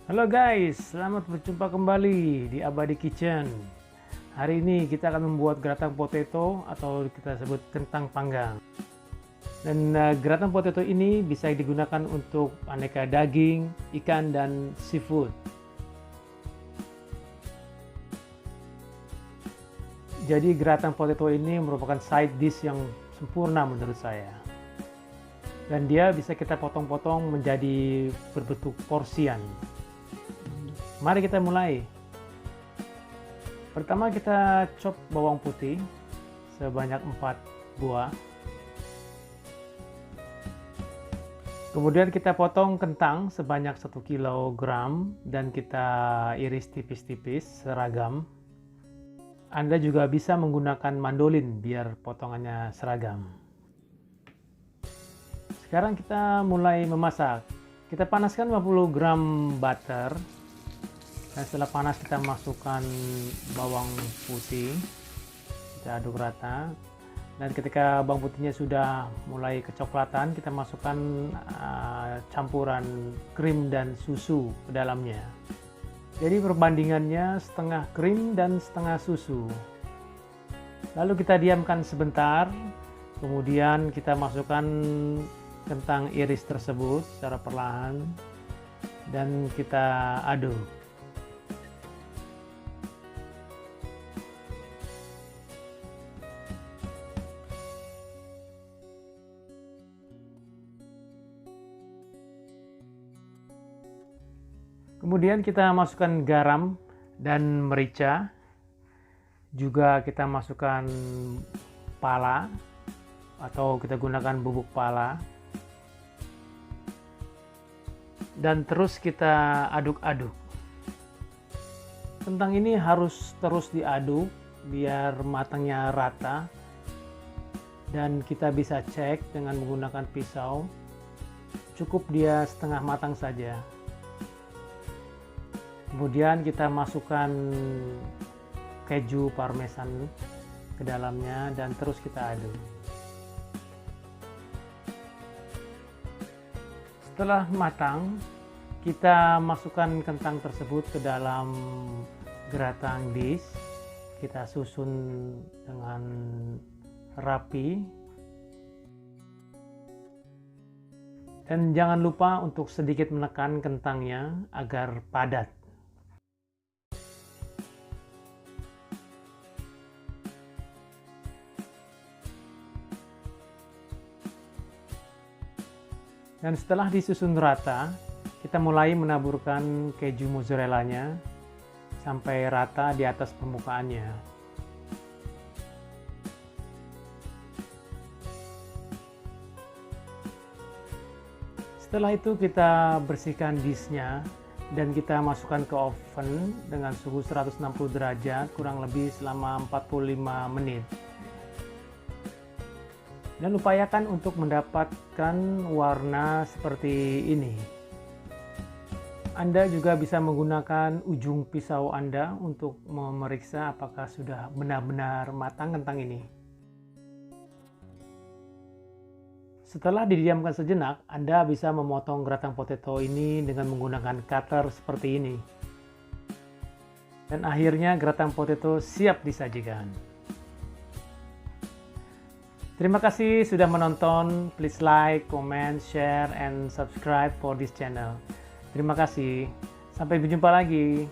Halo guys, selamat berjumpa kembali di Abadi Kitchen. Hari ini kita akan membuat gratin potato atau kita sebut kentang panggang. Dan gratin potato ini bisa digunakan untuk aneka daging, ikan, dan seafood. Jadi gratin potato ini merupakan side dish yang sempurna menurut saya. Dan dia bisa kita potong-potong menjadi berbentuk porsian. Mari kita mulai. Pertama kita chop bawang putih sebanyak 4 buah. Kemudian kita potong kentang sebanyak 1 kg dan kita iris tipis-tipis seragam. Anda juga bisa menggunakan mandolin biar potongannya seragam. Sekarang kita mulai memasak. Kita panaskan 50 gram butter. Dan setelah panas kita masukkan bawang putih, kita aduk rata. Dan ketika bawang putihnya sudah mulai kecoklatan, kita masukkan campuran krim dan susu ke dalamnya. Jadi perbandingannya setengah krim dan setengah susu. Lalu kita diamkan sebentar, kemudian kita masukkan kentang iris tersebut secara perlahan dan kita aduk. Kemudian kita masukkan garam dan merica. Juga kita masukkan pala atau kita gunakan bubuk pala. Dan terus kita aduk-aduk. Kentang ini harus terus diaduk biar matangnya rata. Dan kita bisa cek dengan menggunakan pisau. Cukup dia setengah matang saja. Kemudian kita masukkan keju parmesan ke dalamnya dan terus kita aduk. Setelah matang, kita masukkan kentang tersebut ke dalam gratin dish. Kita susun dengan rapi. Dan jangan lupa untuk sedikit menekan kentangnya agar padat. Dan setelah disusun rata, kita mulai menaburkan keju mozzarella-nya sampai rata di atas permukaannya. Setelah itu kita bersihkan dish-nya dan kita masukkan ke oven dengan suhu 160 derajat kurang lebih selama 45 menit. Dan upayakan untuk mendapatkan warna seperti ini. Anda juga bisa menggunakan ujung pisau Anda untuk memeriksa apakah sudah benar-benar matang kentang ini. Setelah didiamkan sejenak, Anda bisa memotong gratin potato ini dengan menggunakan cutter seperti ini. Dan akhirnya gratin potato siap disajikan. Terima kasih sudah menonton. Please like, comment, share, and subscribe for this channel. Terima kasih. Sampai berjumpa lagi.